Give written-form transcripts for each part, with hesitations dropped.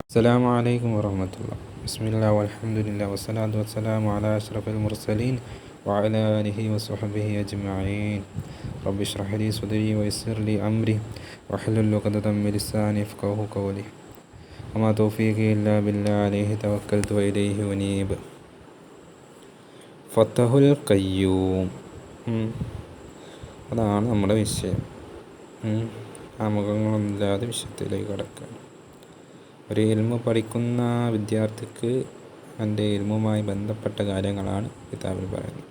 السلام عليكم ورحمة الله. بسم الله والحمد لله والصلاة والسلام على أشرف المرسلين وعلى آله وصحبه أجمعين. رب اشرح لي صدري ويسر لي أمري واحلل عقدة من لساني يفقهوا قولي وما توفيقي إلا بالله عليه توكلت وإليه أنيب. ഫത്തഹുൽ ഖയ്യൂം അതാണ് നമ്മുടെ വിഷയം. ആമുഖങ്ങളൊന്നുമില്ലാതെ വിഷയത്തിലേക്ക് കടക്കാം. ഒരു ഇൽമു പഠിക്കുന്ന വിദ്യാർത്ഥിക്ക് എൻ്റെ ഇൽമുമായി ബന്ധപ്പെട്ട കാര്യങ്ങളാണ് കിതാബിൽ പറയുന്നത്.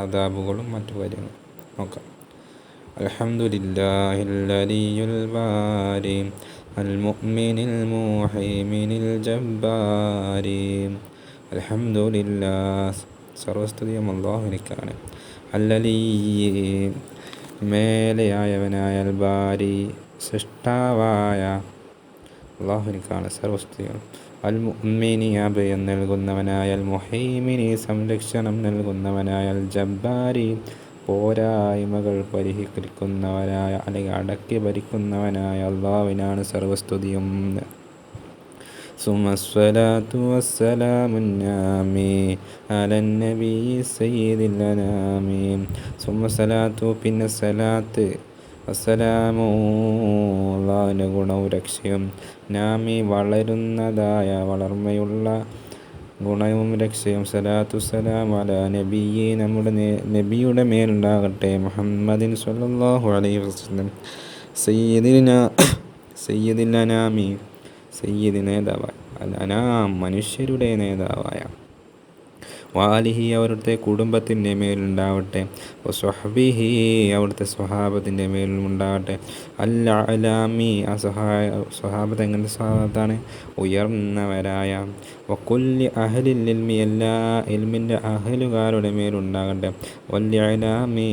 ആദാബുകളും മറ്റു കാര്യങ്ങളും നോക്കാം. അൽഹംദുലില്ലാഹിൽ അലിയുൽ ബാരി അൽ മുഅ്മിനിൽ മുഹൈമിനിൽ ജബ്ബാരി. അൽഹംദുലില്ലാഹ്, സർവസ്തുതിയും അല്ലാഹുവിനാണ്. അല്ലലീ, മേലെയായവനായ, അൽ ബാരി, സൃഷ്ടാവായ അള്ളാഹുവിനാണ് സർവസ്തുതികളും. അൽ മുഅ്മിനി, അഭയം നൽകുന്നവനായ, അൽ മുഹൈമിനി, സംരക്ഷണം നൽകുന്നവനായ, അൽ ജബ്ബാരി, പോരായ്മകൾ പരിഹരിക്കുന്നവനായ അല്ലെങ്കിൽ അടക്കി ഭരിക്കുന്നവനായ അള്ളാഹുവിനാണ് സർവസ്തുതിയും. സുമ്മസ്സലാത്തു വസ്സലാമുൻ നാമി അലൻ നബി സയ്യിദിൽ അനാമി. സുമ്മസ്സലാത്തു, പിന്നെ സലാത്ത്, വസ്സലാമു, അള്ളാഹുവിൻ്റെ ഗുണവും രക്ഷയും, നാമി, വളരുന്നതായ വളർമ്മയുള്ള ഗുണവും രക്ഷയും, സലാത്തു സലാം അല നബിയെ, നമ്മുടെ നബിയുടെ മേലുണ്ടാകട്ടെ, മുഹമ്മദിൻ സ്വല്ലല്ലാഹു അലൈഹി വസല്ലം, സയ്യിദിൽ അനാമി, സയ്യിദ് നേതാവായ, അൽ അനാം, മനുഷ്യരുടെ നേതാവായ, വാലിഹി, അവരുടെ കുടുംബത്തിൻ്റെ മേലുണ്ടാവട്ടെ, സ്വഹബിഹി, അവിടുത്തെ സ്വഹാബത്തിൻ്റെ മേലും ഉണ്ടാകട്ടെ, അൽ അലാമി, ആ സ്വഹാബത്ത് എങ്ങനത്തെ സ്വഹാബത്താണ്? ഉയർന്നവരായ, വക്കുല്ലി അഹ്ലിൽ ഇൽമി, എല്ലാ ഇൽമിൻ്റെ അഹലുകാരുടെ മേലുണ്ടാകട്ടെ, വല്യ അലാമി,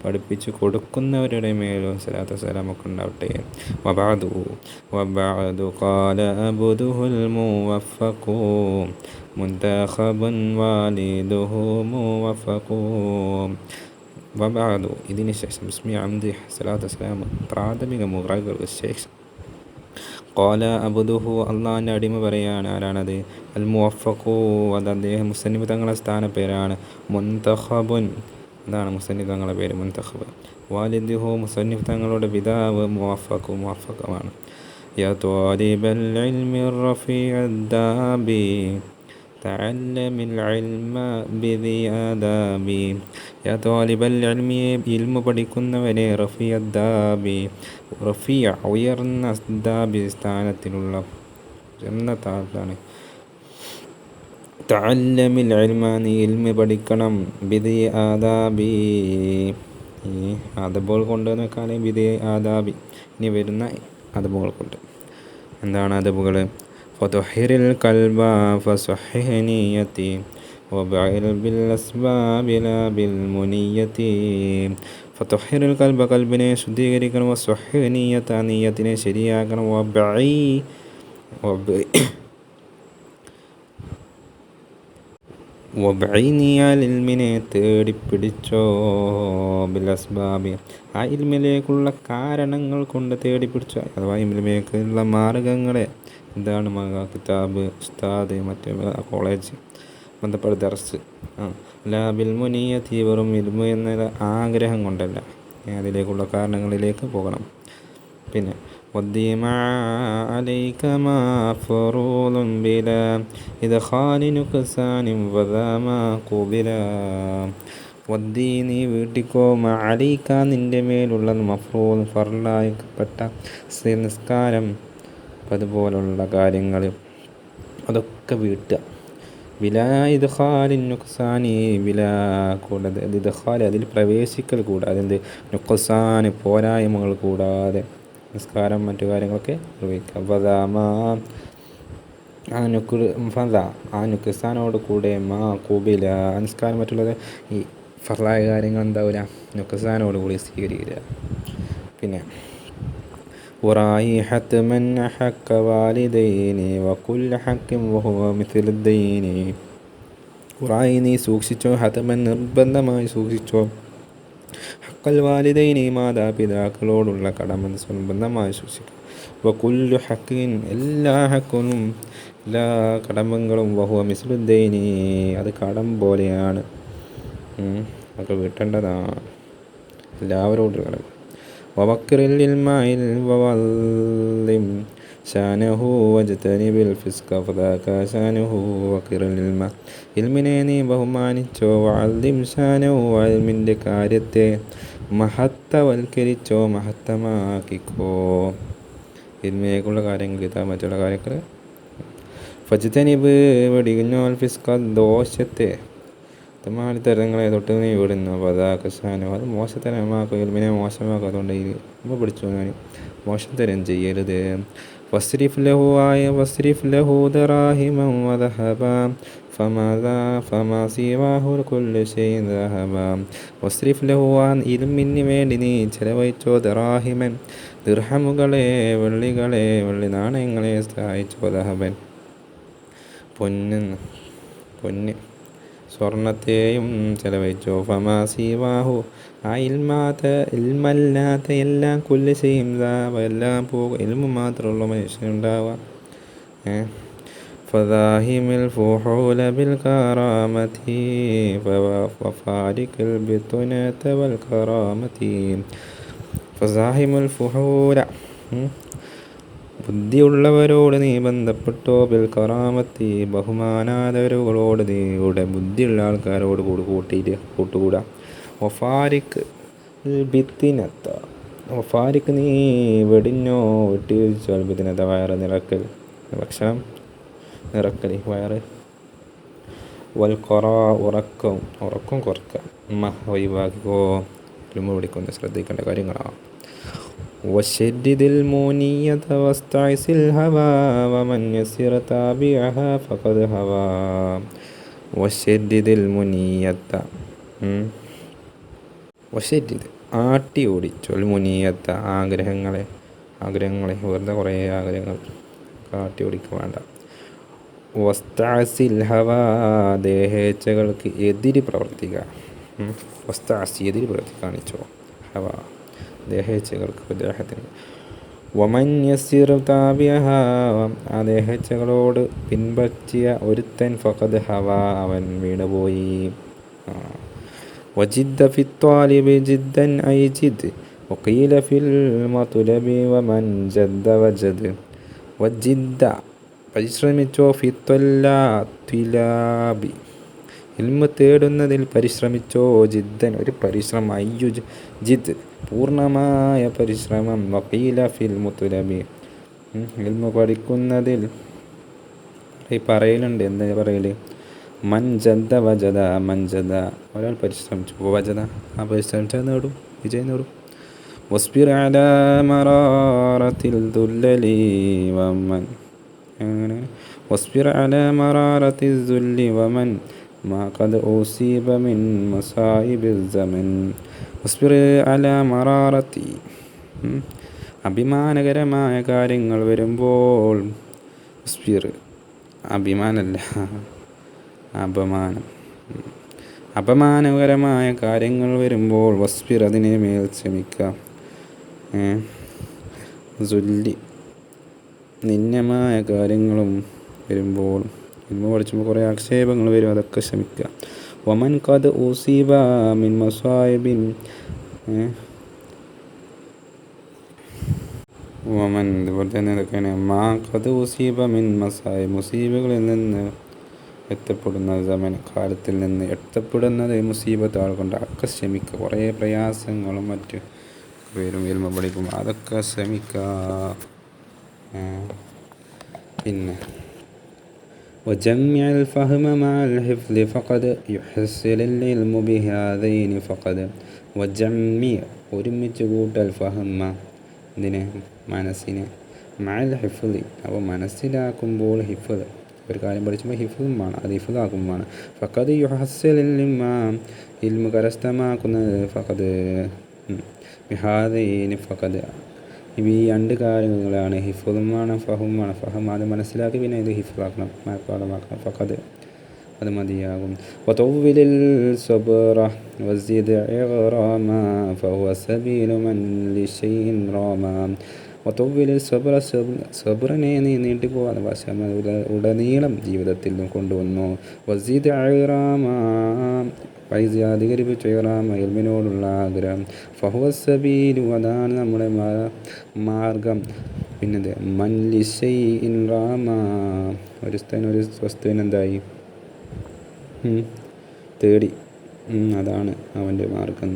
പഠിപ്പിച്ചു കൊടുക്കുന്നവരുടെ മേലും സലാത്തു സലാമൊക്കെ ഉണ്ടാവട്ടെ. വബഅദു ഖാല അബ്ദുഹുൽ മുവഫഖു മുന്തഖബുൻ വാലിദുഹു മുവഫഖു. വബഅദു, ഇതിന് ശേഷം, ബിസ്മി അംദി സലാത്തു സലാം, പ്രാഥമിക മുറകൾക്ക് ശേഷം, ഖാല അബ്ദുഹു, അള്ളാഹിൻ്റെ അടിമ പറയാണ്. ആരാണത്? അൽ മുവഫഖു, അത് അദ്ദേഹം മുസന്നിഫ് തങ്ങളുടെ സ്ഥാനപ്പേരാണ്. മുന്തഖബുൻ, അതാണ് മുസന്നിഫ് തങ്ങളുടെ പേര്, മുന്തഖബ്. വാലിദുഹു, മുസന്നിഫ് തങ്ങളുടെ പിതാവ്, മുവഫഖു, മുവഫഖമാണ്. യാ ത്വാലിബൽ ഇൽമി റഫീഅദ്ദാബി തഅല്ലമിൽ ഇൽമ ബിദി ആദാബി. യാ ത്വാലിബൽ ഇൽമി, ഇൽമു പഠിക്കുന്നവനെ, റഫീഅദ്ദാബി, റഫീഅ, ഉയർന്ന, അദ്ദാബി, സ്ഥാനത്തിലുള്ള, ഉയർന്ന താഴത്താണ്. തഅല്ലമിൽ ഇൽമ, നീ ഇൽമു പഠിക്കണം. ബിദി ആദാബി, ഈ അദബുകൾ കൊണ്ട് നോക്കാണ് ബിദി ആദാബി, ഇനി വരുന്ന അദബുകൾ കൊണ്ട്. എന്താണ് അദബുകൾ? ഫതുഹിറിൽ കൽബ ഫസുഹിഹ് നിയതി വബഇൽ ബിൽ അസ്ബാബി ലാ ബിൽ മുനിയതി. ഫതുഹിറിൽ കൽബ, കൽബിനെ ശുദ്ധീകരിക്കണം. വസുഹിഹ് നിയത, നിയത്തിനെ ശരിയാക്കണം. വബഇനിയൽ ഇൽമിനെ തേടിപ്പിടിച്ചോ. ബിൽ അസ്ബാബി, ആ ഇൽമിലേക്കുള്ള കാരണങ്ങൾ കൊണ്ട് തേടിപ്പിടിച്ചോ, അഥവാ ഇൽമിലേക്കുള്ള മാർഗങ്ങളെ. എന്താണ് കിതാബ്, ഉസ്താദ്, മറ്റേ കോളേജ്, ബന്ധപ്പെട്ട ദർസ്. ലാ ബിൽ മുനിയതി, വെറും ഇൽമു എന്ന ആഗ്രഹം കൊണ്ടല്ല, അതിലേക്കുള്ള കാരണങ്ങളിലേക്ക് പോകണം. പിന്നെ വദ്ദിമാ അലൈക മാ ഫറൂളുൻ ബിലാ ഇദ്ഖാലി നുക്സാനി വദാമാ ഖുബില. വദ്ദി, നീ വീട്ടിക്കോ, മാ അലൈക, നിൻ്റെ മേലുള്ള, മഫ്റൂൽ, ഫർലാക്കപ്പെട്ട നിസ്കാരം, അതുപോലുള്ള കാര്യങ്ങൾ, അതൊക്കെ വീട്ടുക. ബിലാ ഇദ്ഖാലി നുക്സാനി, ബിലാ, കൂടാതെ, ഇദ്ഖാൽ, അതിൽ പ്രവേശിക്കൽ കൂടാതെ, എന്ത്, നുക്സാന്, പോരായ്മകൾ കൂടാതെ നിസ്കാരം മറ്റു കാര്യങ്ങളൊക്കെ നിർവഹിക്കുക. വദാമാ, ആ നുക്സാനോട് കൂടെ, മാ ഖുബില, നിസ്കാരം മറ്റുള്ളത്, ഈ ഫർലായ കാര്യങ്ങൾ എന്താവില്ല, നുക്സാനോട് കൂടി സ്വീകരിക്കുക. പിന്നെ ഉറായി ഹത്മൻ ഹഖ വാലിദൈനി വകുല്ല ഹഖിൻ വഹുവ മിസ്ലുദ്ദൈനി. ഉറായി, നീ സൂക്ഷിച്ചോ, ഹത്മൻ, നിർബന്ധമായി സൂക്ഷിച്ചോ, ഹഖൽ വാലിദൈനി, മാതാപിതാക്കളോടുള്ള കടമ നിർബന്ധമായി സൂക്ഷിക്കുക. വകുല്ലു ഹക്കിൻ എല്ലാ ഹക്കും എല്ലാ കടമകളും വഹുവ മിസ്ലുദ്ദൈനി അത് കടം പോലെയാണ്, അതൊക്കെ വീട്ടേണ്ടതാണ് എല്ലാവരോടും കടം. വവക്കിറിൽ ഇൽമായിൽ വവല്ലിം ഷാനഹു വജ്തനിബിൽ ഫിസ്ക ഫദാക ഷാനഹു വഖിറിൽ ഇൽമ ഇൽമിനെ നീ ബഹുമാനിച്ചോ, വഅല്ലിം ഷാനഹു ഇൽമിൻ്റെ കാര്യത്തെ മഹത്തവൽക്കരിച്ചോ, മഹത്തമാക്കിക്കോ. ഇൽമിനേക്കുള്ള കാര്യങ്ങൾ ഇതാ മറ്റുള്ള കാര്യങ്ങൾ. ഫജ്തനിബ് വെടിഞ്ഞോ ഫിസ്ക ദോഷത്തെ തമാലിത്തരങ്ങളെ തൊട്ട് നീ വിടുന്നു. പതാകശാനോ അത് മോശത്തരമാക്കും, ഇൽമിനെ മോശമാക്കും. അതുകൊണ്ട് ഇൽമ പഠിച്ചു ഞാൻ മോശത്തരം ചെയ്യരുത്. വസ്രിഫ് ലഹു വസ്രിഫ് ലഹു ദറാഹിമൻ വദഹബ ഫമാ സിവാഹു കുല്ലു ശൈഇൻ ദഹബ. വസ്രിഫ് ലഹു ഇൽമിന് വേണ്ടി നീ ചെലവഴിച്ചോ, ദറാഹിമൻ ദിർഹമുകളെ വെള്ളികളെ വെള്ളി നാണയങ്ങളെ സഹായിച്ചോ, ദഹബൻ പൊന്ന് സ്വർണത്തെയും ചെലവഴിച്ചോ. ഫമാ സിവാഹു ആ ഇൽമല്ലാത്ത എല്ലാം കുല്ല് ചെയ്യും എല്ലാം പോകും, ഇൽമു മാത്രമുള്ള മനുഷ്യനുണ്ടാവുക. ഫദാഹിമിൽ ഫുഹൂല ബിൽ കറാമതി വഫാരിഖിൽ ബിതുനത വൽ കറാമതി. ഫദാഹിമുൽ ഫുഹൂല ബുദ്ധിയുള്ളവരോട് നീ ബന്ധപ്പെട്ടോ, ബിൽ കറാമത്തി ബഹുമാനാദരവുകളോട് നീയുടെ ബുദ്ധിയുള്ള ആൾക്കാരോട് കൂട്ടുകൂടാ. വഫാരിഖ് ബിത്തിനത്ത വഫാരിഖ് നീ വെടിഞ്ഞോ വെട്ടിയൊഴിച്ചാൽ ബിത്തിനത്ത വയറ് നിറക്കൽ, ഭക്ഷണം നിറക്കൽ വയറ്. വൽ ഉറക്കം കുറക്കുക. ഒഴിവാക്കിക്കോ. ഇൽമു പഠിക്കുന്ന ശ്രദ്ധിക്കേണ്ട കാര്യങ്ങളാണ്. വശദ്ദിദിൽ മുനിയ്യത വസ്തഇസിൽ ഹവാ വമൻ യസിറ താബിഅഹാ ഫഖദ് ഹവാ. വശദ്ദിദിൽ മുനിയ്യത വശദ്ദിദ് ആട്ടി ഓടിച്ചോൽ മുനിയത്ത ആഗ്രഹങ്ങളെ വെറുതെ കുറേ ആഗ്രഹങ്ങൾ ആട്ടി ഓടിക്കുക വേണ്ട. വസ്തഅസിൽ ഹവാ ദേഹേച്ഛകൾക്ക് എതിര് പ്രവർത്തിക്കുക. വസ്തഅസി എതിര് പ്രവർത്തി കാണിച്ചോ, ഹവാ ദേഹേച്ഛകൾക്ക് ദേഹത്തിന്. വമൻ യസിർ താബിഅഹാ ആ ദേഹേച്ഛകളോട് പിൻപറ്റിയ ഒരുത്തൻ ഫഖദ് ഹവാ അവൻ വീണുപോയി. വജിദ്ദ ഫിത്വാലിബി ജിദ്ദൻ ഐ ജിദ് വഖീല ഫിൽ മത്ലബി വമൻ ജദ്ദ വജദ്. വജിദ്ദ പരിശ്രമിച്ചോ, ഫിത്വല്ലാബി ഇൽമ തേടുന്നതിൽ പരിശ്രമിച്ചോ, ജിദ്ദൻ ഒരു പരിശ്രമം, അയ്യു ജിദ് പൂർണ്ണമായ പരിശ്രമം, വഖീല ഫിൽ മുത്ലബി ഇൽമ പഠിക്കുന്നതിൽ പറയലുണ്ട്. എന്താ പറയല്? മൻജദ വജദ മൻജദ ഒരാൾ പരിശ്രമിച്ചു, വജദ ആ പരിശ്രമിച്ചാൽ നേടും, വിജയം നേടും. വസ്ബിർ അലാ മറാറത്തിൽ ദുല്ലലി വമൻ അങ്ങനെ വസ്ബിർ അലാ മറാറത്തിൽ ദുല്ലി വമൻ മാ ഖദ് ഉസീബ മിൻ മസായിബിൽ സമൻ. വസ്ബിർ അലാ മറാറത്തി അഭിമാനകരമായ കാര്യങ്ങൾ വരുമ്പോൾ, വസ്ബിർ അഭിമാനമല്ല അപമാനകരമായ കാര്യങ്ങൾ വരുമ്പോൾ വസ്ബിർ അതിനെ മേൽ ക്ഷമിക്കുക. സുല്ലി നിന്യമായ കാര്യങ്ങളും വരുമ്പോൾ, ഇൽമ പഠിച്ചുമ്പോൾ കുറേ ആക്ഷേപങ്ങൾ വരും, അതൊക്കെ ക്ഷമിക്കുക. വമൻ ഖദ് ഉസീബ മിൻ മസായിബിൻ വമൻ ഇതുപോലെ തന്നെ ഇതൊക്കെയാണ്. മാ ഖദ് ഉസീബ മിൻ മസായിബ് മുസീബുകളിൽ നിന്ന് എത്തപ്പെടുന്ന സമൻ കാലത്തിൽ നിന്ന് എത്തപ്പെടുന്നത് മുസീബത്തുകൾ കൊണ്ട് ഒക്കെ ശ്രമിക്കുക. കുറേ പ്രയാസങ്ങളും മറ്റ് പേരും ഇൽമ പഠിക്കുമ്പോൾ അതൊക്കെ ശ്രമിക്കുക. പിന്നെ وجمع الفهم مع الحفظ فقد يحصل العلم بهذين فقد. وجمع ഒരുമിച്ച് കൂട്ടൽ ഫഹമ ഇതിനെ മനസ്സിനെ മഅൽ ഹിഫ്ളി അപ്പോൾ മനസ്സിലാക്കുമ്പോൾ ഹിഫ്ള് ഒരു കാര്യം പഠിച്ചുമ്പോൾ ഹിഫ്ളും വേണം, അത് ഹിഫ്ളാക്കുമാണ്. ഫഖദ് യുഹസ്സിലുൽ ഇൽമ ഇൽമു കരസ്ഥമാക്കുന്നത് ഫഖദ് ബിഹാദൈനി ഫഖദ് ഈ രണ്ട് കാര്യങ്ങളാണ്, ഹിഫ്ളും വേണം ഫഹും വേണം. ഫഹം അത് മനസ്സിലാക്കി പിന്നെ ഇത് ഹിഫ്ളാക്കണം, മനഃപാഠമാക്കണം. ഫഖദ് അത് മതിയാകും. വതവ്വിലിൽ സബ്റ വസിദ് ഇഗ്റാമ ഫഹുവ സബീലു മൻ ലിശൈഇൻ റാമ. ഒത്തവ്വിൽ സബറിനെ നീ നീട്ടിപ്പോകാതെ വശം ഉടനീളം ജീവിതത്തിൽ കൊണ്ടുവന്നു. വസീദ് ഇറാമ പൈസ അധികരിപ്പിച്ചു ഇറാമ ഇൽമിനോടുള്ള ആഗ്രഹം. ഫഹുവസബീലു അതാണ് നമ്മുടെ മാർഗം. പിന്നെന്ത് മൻലിശൈ ഇൻ റാമ ഒരു വസ്തുവിനെന്തായി തേടി, അതാണ് അവൻ്റെ മാർഗം.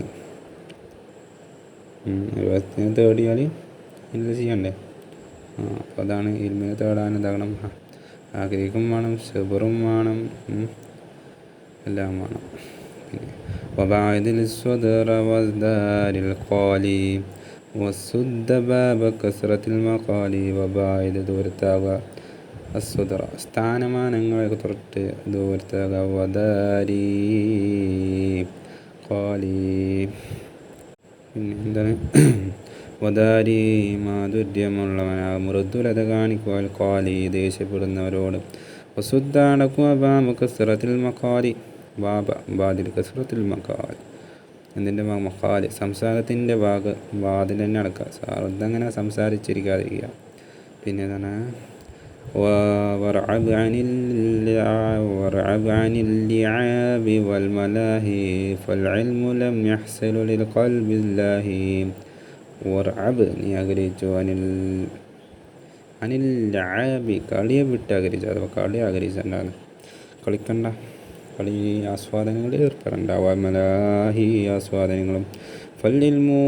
ഒരു വസ്തുവിനെ തേടിയാൽ ഇല്ല ചെയ്യണ്ടേ. അപ്പോൾ അതാണ് ഇൽമിനെ തേടാൻ എന്താകണം, ആഗ്രഹിക്കും വേണം, സബറും വേണം, എല്ലാം വേണം. പിന്നെ വബാഇദിൽ സ്വദറ വസ്ദാരിൽ ഖാലി വസുദ്ദ ബാബ കസ്റത്തിൽ മഖാലി. വബാഇദ് ദൂരത്താവുക, അസ്വദറ സ്ഥാനമാനങ്ങളെ തൊട്ട് ദൂരത്താവുക, വദാരി ഖാലി പിന്നെ എന്താണ് വദാരി മാധുര്യമുള്ളവനാകും, മൃദുലത കാണിക്കുവാൻ ഖാലി ദേഷ്യപ്പെടുന്നവരോട്. വസുദ്ദ അടക്കുക ബാബ കസ്റത്തിൽ മഖാലി ബാബ ബാദിൽ കസ്റത്തിൽ മഖാൽ എന്തിൻ്റെ മഖാല് സംസാരത്തിൻ്റെ വാതിൽ തന്നെ അടക്കുക, അതങ്ങനെ സംസാരിച്ചിരിക്കാതിരിക്കുക. പിന്നെ എന്താണ് വറഅബ് അനിൽ ലിആബി വൽ മലാഹി ഫൽഇൽമു ലം യഹ്സലു ലിൽ ഖൽബില്ലാഹി. വറഅബ് നീ ആഗ്രഹിച്ചു, അനിൽ ലിആബി കളിയെ വിട്ട് ആഗ്രഹിച്ചു, അഥവാ കളി ആഗ്രഹിച്ചിട്ടുണ്ടാണ്, കളിക്കണ്ട, കളി ആസ്വാദനങ്ങളിൽ ഏർപ്പെടണ്ട. വൽ മലാഹി ആസ്വാദനങ്ങളും. ഫൽഇൽമു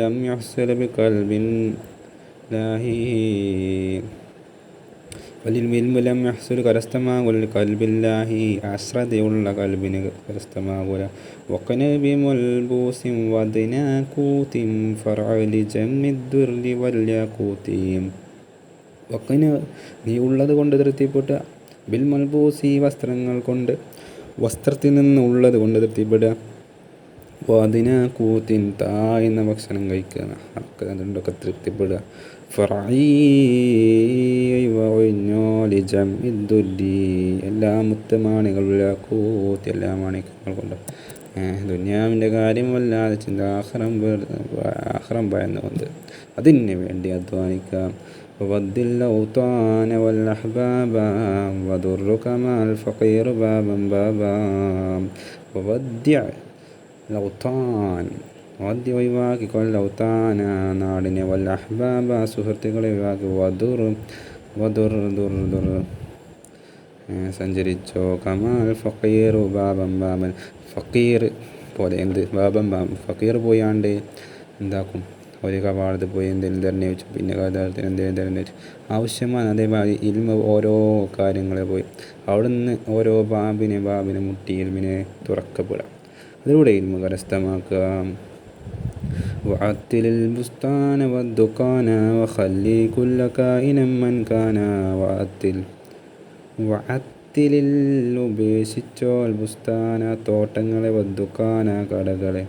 ലം യഹ്സലു ബി ഖൽബില്ലാഹി വലിൽമിൽമുലം യഹ്സുൽ കരസ്ഥമാകുൽ കൽബില്ലാഹി ആശ്രതയുള്ള കൽബിന് കരസ്ഥമാകൂല. വഖനബി മുൽബൂസിം വദ്നാകൂതിം ഫർഅലി ജമ്മിദ്ദുർരി വല്യാകൂതിം. വഖന നീ ഉള്ളത് കൊണ്ട് തൃപ്തിപ്പെടുക, ബിൽ മൽബൂസി വസ്ത്രങ്ങൾ കൊണ്ട്, വസ്ത്രത്തിൽ നിന്ന് ഉള്ളത് കൊണ്ട് തൃപ്തിപ്പെടുക. വദ്നാകൂതിൻ താഴ്ന്ന ഭക്ഷണം കഴിക്കുക, അതുകൊണ്ടൊക്കെ തൃപ്തിപ്പെടുക. എല്ലാ മുത്തമാണികളുള്ള കൂത്തി എല്ലാ മാണിക്യങ്ങൾ കൊണ്ട് ദുനിയാവിൻ്റെ കാര്യമല്ലാതെ ചിന്ത ആഖിറം ഭയന്നുകൊണ്ട് അതിന് വേണ്ടി അധ്വാനിക്കാം. വദ്ദിൽ ഔതാന വൽ അഹ്ബാബ വദുർറുക മൽ ഫഖീർ ബാബൻ ബാബാ. വദ്യ ഔതാൻ വാദ്യ ഒഴിവാക്കിക്കൊൽ ഔതാന നാടിനെ, വൽ അഹ്ബാബ സുഹൃത്തുക്കളെ ഒഴിവാക്കി, വദുർ സഞ്ചരിച്ചോ, കമാൽ ഫഖീർ ബാബൻ ബാബൻ ഫക്കീർ പോലെ എന്ത് ബാബൻ ബാബൻ ഫക്കീർ പോയാണ്ട് എന്താക്കും, ഒരു കവാടത്ത് പോയി എന്തെങ്കിലും തരണേ വെച്ചു, പിന്നെ കഥാർത്ഥത്തിന് എന്തെങ്കിലും തരണേ വെച്ചു, ആവശ്യമാണ്. അതേമാതിരി ഇൽമ ഓരോ കാര്യങ്ങളെ പോയി അവിടുന്ന് ഓരോ ബാബിനെ മുട്ടി ഇൽമിനെ തുറക്കപ്പെടാം, അതിലൂടെ ഇൽമ കരസ്ഥമാക്കുക. وعطل البستان والدكان وخلي كل كائن من كان. وعطل ഉപേക്ഷിച്ചോ ബുസ്താന തോട്ടങ്ങളെ, വദ്ദുക്കാന കടകളെ,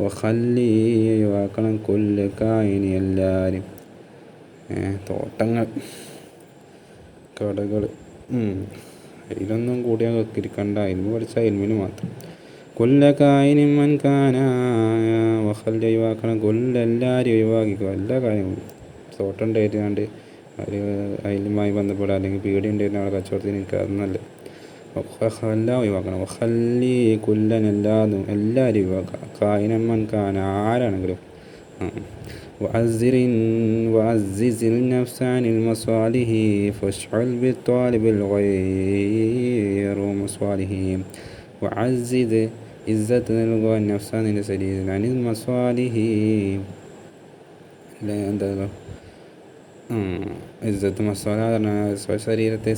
വഖല്ലി ഒഴിവാക്കണം, കുല്ല കായിനി എല്ലാവരും, തോട്ടങ്ങൾ കടകൾ അതിലൊന്നും കൂടിയാൽ ഇരിക്കണ്ട, ഇൽമു പഠിച്ചാൽ ഇൽമിന് മാത്രം. കൊല്ല കായിനും മൻകാന വഖല്ലി ഒഴിവാക്കണം, കൊല്ല എല്ലാവരും ഒഴിവാക്കിക്കോ, എല്ലാ കാര്യങ്ങളും. തോട്ടം ഉണ്ടായിരുന്നാണ്ട് അതിലുമായി ബന്ധപ്പെടുക, അല്ലെങ്കിൽ പീടി ഉണ്ടായിരുന്ന ആളെ കച്ചവടത്തിന് നിൽക്കുക, അതൊന്നല്ല. എല്ലാം ഒഴിവാക്കണം. വഖല്ലി കുല്ലൻ എല്ലാവരും ഒഴിവാക്കുക, കായിനം മൻകാന ആരാണെങ്കിലും. വഅസ്സിസിൽ നഫ്സാനിൽ മസാലിഹി ഫശ്അൽ ബിത്വാലിബിൽ ഗൈറു മസാലിഹി. വഅസ്സിദ് ഇസ്സത്ത് നൽകുക നഫ്സാനിൻ്റെ ശരീരത്തിന്, അനിൽ മസാലിഹി എന്താ ഇസ്സത്ത് മസാല പറഞ്ഞാൽ ശരീരത്തെ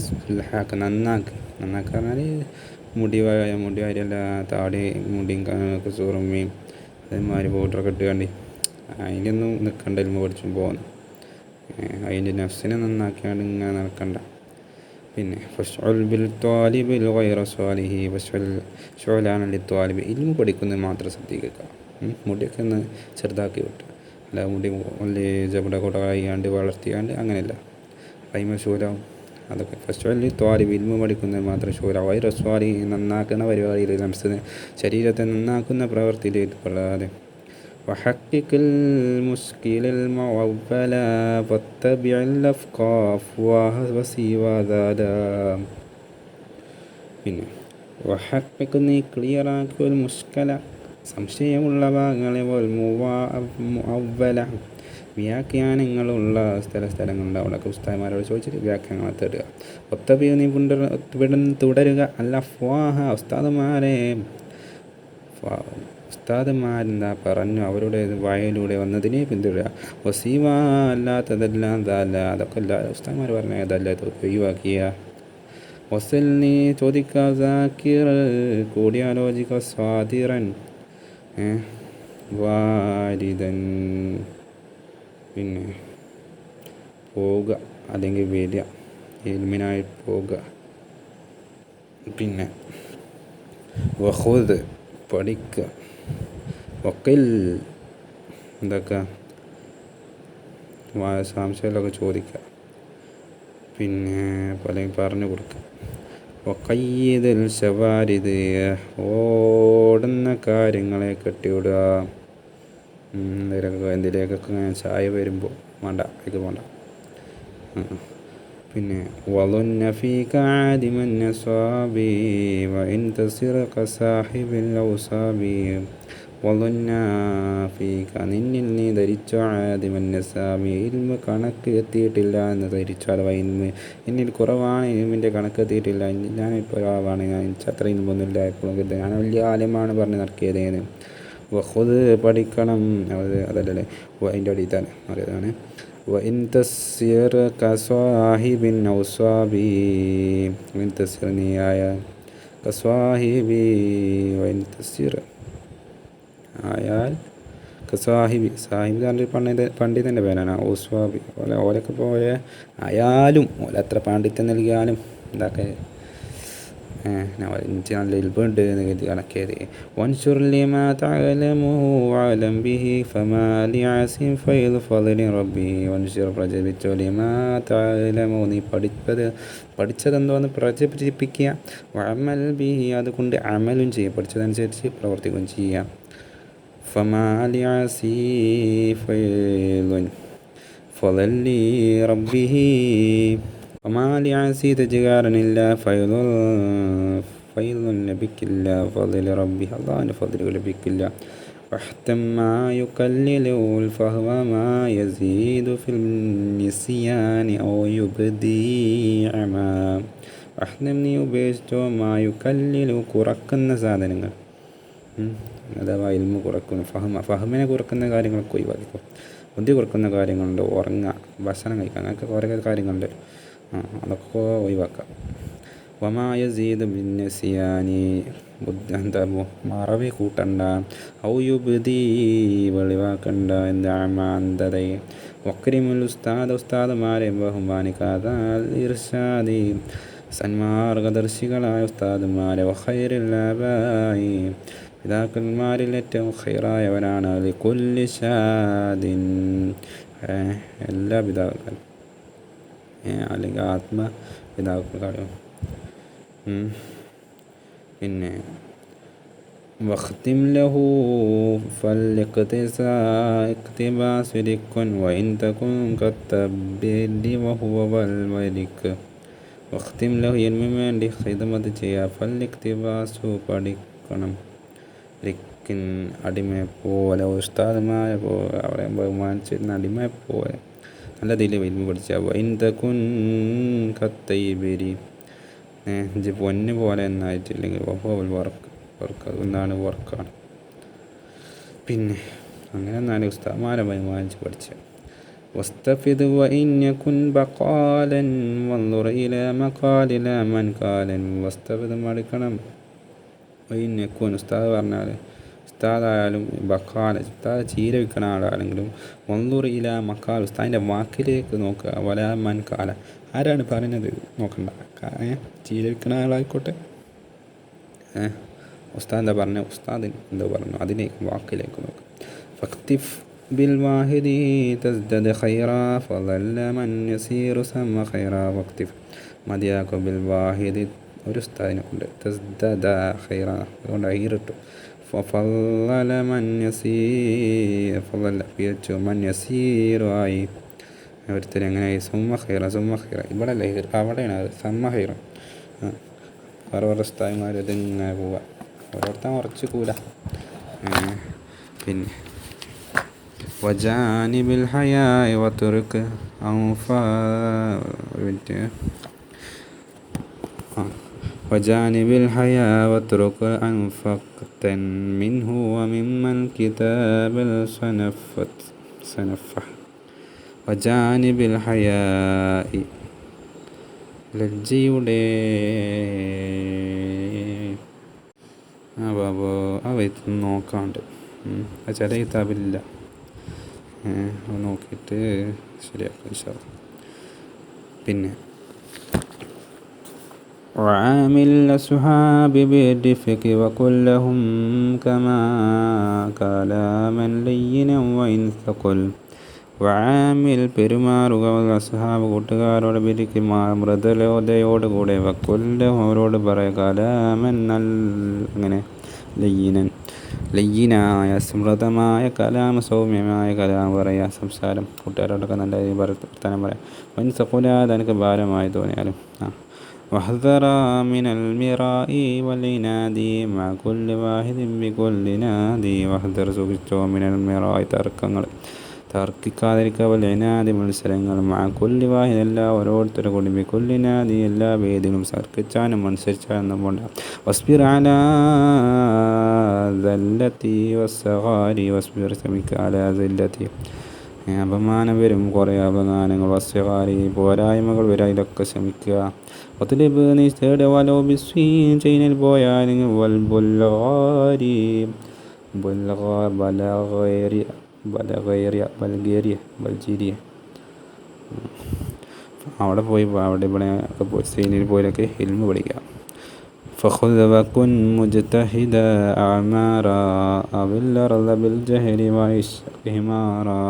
നന്നാക്കുക പറഞ്ഞാൽ മുടി വാരിയല്ല, താടി മുടിയും ഒക്കെ സുറുമയും അതേമാതിരി പൗഡറൊക്കെ ഇട്ടുകൊണ്ട് അതിലൊന്നും നിൽക്കണ്ട, ഇൽമ പഠിച്ചും പോകുന്നു. അതിൻ്റെ നഫ്സിനെ നന്നാക്കിയാണ്ട് ഇങ്ങനെ നടക്കണ്ട. പിന്നെ ഫശ്ഉൽ ബിൽ ത്വാലിബിൽ ഗൈറ സ്വാലിഹി, ഫശ്ഉലാണല്ലി ത്വാലിബ് ഇൽമു പഠിക്കുന്നത് മാത്രം ശ്രദ്ധിക്കുക. മുടിയൊക്കെ ഒന്ന് ചെറുതാക്കി വിട്ടു, അല്ല മുടി വലിയ ജബട കൊട കഴിയാണ്ട് വളർത്തിയാണ്ട് അങ്ങനെയല്ല, കൈമ ശൂലാവും. അതൊക്കെ ഫശ്ഉലി ത്വാലിബ് ഇൽമു പഠിക്കുന്നത് മാത്രം ശൂല. ഗൈറ സ്വാലിഹി നന്നാക്കുന്ന പരിപാടിയിൽ നഫ്സിനെ ശരീരത്തെ നന്നാക്കുന്ന പ്രവൃത്തിയിൽ ഏർപ്പെടാതെ. وحقق المشكل المعول واتبع الأفقاف وسوى ذلك. പിന്നെ വഹഖിഖ് നീ ക്ലിയറാക്കുൽ മുഷ്കല സംശയമുള്ള ഭാഗങ്ങളെ മുഅവ്വല വ്യാഖ്യാനങ്ങളുള്ള സ്ഥലങ്ങളുണ്ട്. അവിടെയൊക്കെ ഉസ്താദന്മാരോട് ചോദിച്ചിട്ട് വ്യാഖ്യാനങ്ങൾ തേടുക. ഒത്തബിയ നീ തുടരുക. അല്ല ഫാഹ ഉസ്താദന്മാരെന്താ പറഞ്ഞു അവരുടെ വായിലൂടെ വന്നതിനെ പിന്തുടരുക. വസീവ അല്ലാത്തതെല്ലാം അതല്ല, അതൊക്കെ അല്ല ഉസ്താദന്മാർ പറഞ്ഞ അതല്ല ഒഴിവാക്കിയ. വസൽ നീ ചോദിക്കുക കൂടിയാലോചിക്കുക സ്വാതിറൻ വാരിതൻ പിന്നെ പോവുക അല്ലെങ്കിൽ വരിക ഇൽമിനായി പോവുക. പിന്നെ വഖുദ് പഠിക്കുക. വഖിൽ എന്തൊക്കെ സംശയമൊക്കെ ചോദിക്കുക. പിന്നെ പലരും പറഞ്ഞു കൊടുക്കുക. വഖയ്യിദൽ ശവാരിദ് ഓടുന്ന കാര്യങ്ങളെ കെട്ടിവിടുക. എന്തിലേക്കൊക്കെ ചായ വരുമ്പോൾ വേണ്ട ഇത് വേണ്ട. പിന്നെ വളുന്ന ഫീക ആദിമൻ നസാബി വഇൻ തസിറക സാഹിബിൽ ഔസാബി. വളുന്ന ഫീക നിന്നിൽ നീ ധരിച്ചോ ആദിമൻ നസാബി ഇൽമ് കണക്ക് എത്തിയിട്ടില്ല എന്ന് ധരിച്ചു. അഥവാ എന്നിൽ കുറവാണ്, ഇൽമിൻ്റെ കണക്ക് എത്തിയിട്ടില്ല, ഞാനിപ്പോൾ ഒരാളാണ്, ഞാൻ അത്ര ഇൽമൊന്നുമില്ല, എപ്പോഴും ഞാൻ വലിയ ആലമാണ് പറഞ്ഞ് നടക്കിയതേന്ന്. വഖുദ് പഠിക്കണം അതല്ലേ അതിൻ്റെ അടിയിലാണ് അറിയതാണ്. വഇൻ തസിർ കസ്വാഹിബിൻ ഔസാബി വഇൻ തസിർ നീയായ കസ്വാഹിബി വഇൻ തസിർ ആയാൽ കസ്വാഹിബി സാഹിബ് പറഞ്ഞ പണ്ഡിതൻ്റെ പേരാണ് ഔസ്വാബി. ഓലൊക്കെ പോയ ആയാലും ഓല എത്ര പാണ്ഡിത്യം നൽകിയാലും എന്താക്കെ എനിക്ക് നല്ല ഇൽബുണ്ട് എന്ന് കരുതി കണക്കിയത്. വൻഷുർ ലിമാ തഅലമു വഅലം ബിഹി ഫമാ ലിഅസിം ഫൈദ് ഫളിൻ റബ്ബി. വൻഷുർ പ്രചരിപ്പിച്ചോ ലിമാ തഅലമു നീ പഠിച്ചതെന്തോന്ന് പ്രചരിപ്പിക്കുക. വഅമൽ ബിഹി അതുകൊണ്ട് അമലും ചെയ്യുക, പഠിച്ചതനുസരിച്ച് പ്രവർത്തിക്കുകയും ചെയ്യുക. ഫമാ ലിഅസി ഫൈദുൻ ഫളി റബ്ബിഹി ഫമാലി ആസി തെജുകാരനില്ല ഫൈദുൻ ലഭിക്കില്ല ഫളിൽ റബ്ബി അള്ളാഹിൻ്റെ ഫളിൽ ലഭിക്കില്ല. വഹ്തം മാ യുകല്ലിലുൽ ഫഹ്വ മാ യസീദു ഫിൽ നിസ്യാനി ഔ യുബ്ദി അമാ. വഹ്തം നീ ഉപേക്ഷിച്ചോ മാ യുകല്ലിലു കുറക്കുന്ന സാധനങ്ങൾ, അഥവാ ഇൽമു കുറക്കുന്ന ഫഹ്മിനെ കുറക്കുന്ന കാര്യങ്ങളൊക്കെ ഒഴിവാക്കിക്കോ. ബുദ്ധി കുറക്കുന്ന കാര്യങ്ങളുണ്ട്, ഉറങ്ങുക, ഭക്ഷണം കഴിക്കുക, അങ്ങനെയൊക്കെ കുറേ കാര്യങ്ങളുണ്ട്, അതൊക്കെ ഒഴിവാക്കാം. വമാ യസീദു ബിന്നസിയാനി എന്താ മറവി കൂട്ടണ്ട. ഔ യുബ്ദി വെളിവാക്കണ്ട എന്താ അന്ധതയെ. വക്രിമുൽ ഉസ്താദുമാരെ ബഹുമാനിക്കാതെ ഇർഷാദി സന്മാർഗദർശികളായ ഉസ്താദുമാരെ. വഖൈറുൽ ആബായി പിതാക്കന്മാരിൽ ഏറ്റവും ഖൈറായവനാണ്. ലികുല്ലി ഷാദിൻ എല്ലാ പിതാക്കന്മാരും അല്ലെങ്കിൽ ആത്മപിതാക്കളും. പിന്നെ വഖ്തിം ലഹു ഫൽഇഖ്തിബാസ് ലിക്കുൻ വഇൻ തകുൻ കത്തബിദി വഹുവ വൽ മലിക്. വഖ്തിം ലഹു ഇൽമിന് വേണ്ടി ഖിദ്മത്ത് ചെയ്യുക. ഫൽഇഖ്തിബാസു പഠിക്കണം. ലിക്കിൻ അടിമയെ പോലെ ഉസ്താദുമാരെ പോലെ അവരെ ബഹുമാനിച്ചിരുന്ന അടിമയെ പോലെ നല്ല രീതിയിൽ ഇൽമു പഠിച്ച. വഇൻ തകുൻ കത്തൈബിരി പൊന്ന് പോലെ എന്നായിട്ടില്ലെങ്കിൽ വർക്ക് എന്നാണ് വർക്കാണ്. പിന്നെ അങ്ങനെ എന്നാലും ഉസ്താദുമാരെ ബഹുമാനിച്ച് പഠിച്ച. വസ്തഫിദ് വഇൻ യകുൻ ബഖാലൻ വൻദുർ ഇലാ മഖാലില മൻ ഖാലൻ. വസ്തഫിദ് പഠിക്കണം. വഇൻ യകുൻ ഉസ്താദ് പറഞ്ഞാൽ ഉസ്താദായാലും ബഖാല ഉസ്താദ് ചീര വിൽക്കണ ആളാണെങ്കിലും വൻദുർ ഇലാ മഖാൽ ഉസ്താദിൻ്റെ വാക്കിലേക്ക് നോക്കുക. വലാ മൻ ഖാല ആരാണ് പറയുന്നത് നോക്കണ്ട, ചീര വിൽക്കണ ആളായിക്കോട്ടെ, ഉസ്താദ് എന്താ പറഞ്ഞ ഉസ്താദിന് എന്തോ പറഞ്ഞു അതിലേക്ക് വാക്കിലേക്ക് നോക്കുക. ഫഖ്തിഫ് ബിൽ വാഹിദി തസ്ദദ് ഖൈറാ ഫളല്ല മൻ യസീറു സമ ഖൈറാ. ഫഖ്തിഫ് മതിയാക്കും ബിൽ വാഹിദി ഒരു ഉസ്താദിനെ കൊണ്ട് തസ്ദദ ഖൈറാ അതുകൊണ്ട് ഐറിട്ടു. ഫളല മൻ യസീർ ഫളല പിയച്ചു മൻ യസീറായി ഒരുത്തർ എങ്ങനെയായി സുമ്മ ഖൈറ ഇവിടെ അല്ലേ അവിടെയാണ് അത് സമ്മ ഖൈറ. ഓരോ സ്ഥായിമാർ ഇതിങ്ങനെ പോവുക, ഓരോരുത്തൻ ഉറച്ച് കൂല. പിന്നെ വജാനിബിൽ ഹയാഇ വതുർക്ക് وجانب الحياء واترك أنفقة منه وممن كتاب سنفح وجانب الحياء ലജ്ജയുടെ നോക്കാണ്ട് ചില കിതാബിലില്ല, നോക്കിയിട്ട് ശരിയാക്കാം ഇൻഷാ അല്ലാഹ്. പിന്നെ وعامل الأصحاب بالرفق وقل لهم كما كلاما لينا وإن ثقل വആമിൽ പെരുമാറുക അസ്ഹാബ് കൂട്ടുകാരോട് ബിരിക്ക് മൃദുലോദയോടുകൂടെ വക്കുല്ലഹും അവരോട് പറയുക കലാമൻ അങ്ങനെ ലയ്യിനായ സ്മൃതമായ കലാം സൗമ്യമായ കലാം പറയുക, സംസാരം കൂട്ടുകാരോടൊക്കെ നല്ല വർത്തമാനം പറയാം. വൻ സഖുലാത് എനിക്ക് ഭാരമായി തോന്നിയാലും വഹ്ദറ മിനൽ മിറാഇ വൽഇനാദി മഅ കുല്ലി വാഹിദിൻ ബികുല്ലി നാദി വഹ്ദർ സൂക്ഷിച്ചോ മിനൽ മിറാഇ തർക്കിക്കാതിരിക്കുക വൽഇനാദി മത്സരങ്ങൾ മഅ കുല്ലി വാഹിദ് എല്ലാ ഓരോരുത്തരും കൂടി ബികുല്ലി നാദി എല്ലാ വേദികളും തർക്കിച്ചാനും മത്സരിച്ചാനും പോണ്ട. വസ്ബിർ അലാ ദല്ലതി വസ്സഗാരി വസ്ബിർ ശ്രമിക്കുക അലാ ദല്ലതി അപമാനം വരും, കുറേ അപമാനങ്ങൾ, വസ്സഗാരി പോരായ്മകൾ വരും, ഇതൊക്കെ ശ്രമിക്കുക. ഒത്തിലിബ് നീ തേട് വലോ ബിസ്വീൻ ചൈനയിൽ പോയാൽ ബൽജീരിയ അവിടെ പോയി ഇവിടെ ഒക്കെ ചൈനയിൽ പോയാലൊക്കെ ഇൽമു പഠിക്കുക. فخذ وكن مجتهدا أعمارا أو الأرض بالجهل وعشق حمارا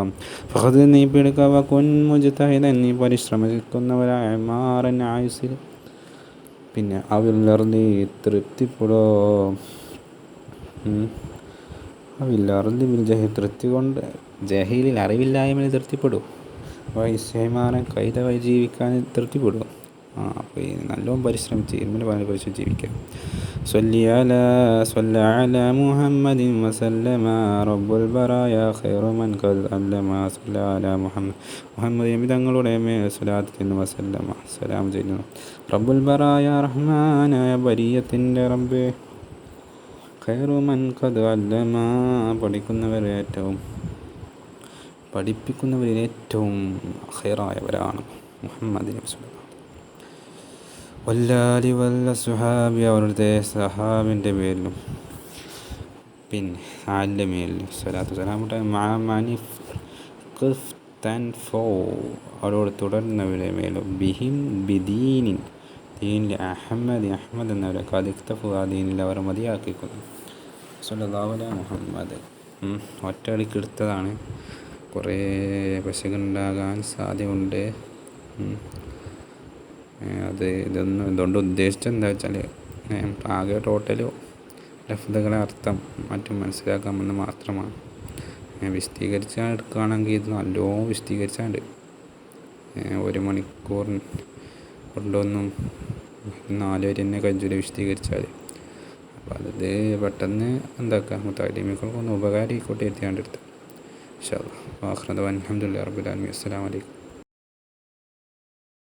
فخذ നീ പിടിക്കുക വകുൻ മുജ്തഹിദൻ നീ പരിശ്രമിക്കുന്നവരാ അഅ്മാറൻ ആയുസ്സിൽ. പിന്നെ അവില്ലർദി തൃപ്തിപ്പെടോ അവില്ലർദി ബിൽ ജഹൽ തൃപ്തി കൊണ്ട് ജഹീലിൽ അറിവില്ലായ്മയിൽ തൃപ്തിപ്പെടും. വൈശ്യമാരൻ കൈതവായി ജീവിക്കാൻ തൃപ്തിപ്പെടും. അപ്പോൾ നല്ലോണം പരിശ്രമിച്ച് ഇൽമിനെ പരിശ്രമിച്ച് ജീവിക്കുക. സ്വല്ലി അലാ മുഹമ്മദിൻ വസല്ലമ റബ്ബുൽ ബറായ ഖൈറു മൻ ഖദ് അല്ലമ സ്വല്ലി അലാ മുഹമ്മദ് നബി തങ്ങളുടെ മേൽ സ്വലാത്ത് ചെന്നു വസല്ലമ സലാം ചെയ്യുന്നു. റബ്ബുൽ ബറായ റഹ്മാനായ ബരിയത്തിൻ്റെ റബ്ബേ ഖൈറു മൻ ഖദ് അല്ലമ പഠിപ്പിക്കുന്നവരിൽ ഏറ്റവും ഖൈറായവരാണ് മുഹമ്മദ് നബി സ്വല്ലല്ലാഹു വല്ലാലി വല്ല സുഹാബി അവരുടെ സഹാബിൻ്റെ പേരിലും പിന്നെ ആലിൻ്റെ മേലിലും സ്വലാത്തു സലാമുട്ട അവരോട് തുടർന്നവരുടെ മേലും ബിഹിം ബിദീനിൻ ദീനിൽ അഹമ്മദ് എന്നവരെ കദിക്തഫു ആ ദീനിൽ അവർ മതിയാക്കിക്കുന്നു. സ്വല്ലല്ലാഹു അലാ മുഹമ്മദ് ഒറ്റയടിക്ക് എടുത്തതാണ്, കുറേ പശകുണ്ടാകാൻ സാധ്യതയുണ്ട്. ഇതുകൊണ്ട് ഉദ്ദേശിച്ചത് എന്താ വെച്ചാൽ ആകെ ടോട്ടലോ ലഫ്ദുകളെ അർത്ഥം മറ്റും മനസ്സിലാക്കാമെന്ന് മാത്രമാണ്. വിശദീകരിച്ചാൽ എടുക്കുകയാണെങ്കിൽ ഇത് നല്ലോണം വിശദീകരിച്ചാണ്ട് 1 മണിക്കൂർ കൊണ്ടൊന്നും 4 വരെ തന്നെ കഴിച്ചില്ല വിശദീകരിച്ചാൽ. അപ്പോൾ അത് പെട്ടെന്ന് എന്താക്കാം മുത്തഅല്ലിമീങ്ങൾക്കൊന്ന് ഉപകാരമായിക്കോട്ടെ എത്തിയാണ്ട് എടുത്ത്. ഇൻഷാ അല്ലാഹ്. ആഖിറു ദഅ്വാനാ അൽഹംദുലില്ലാഹി റബ്ബിൽ ആലമീൻ. അസ്സലാമു അലൈക്കും.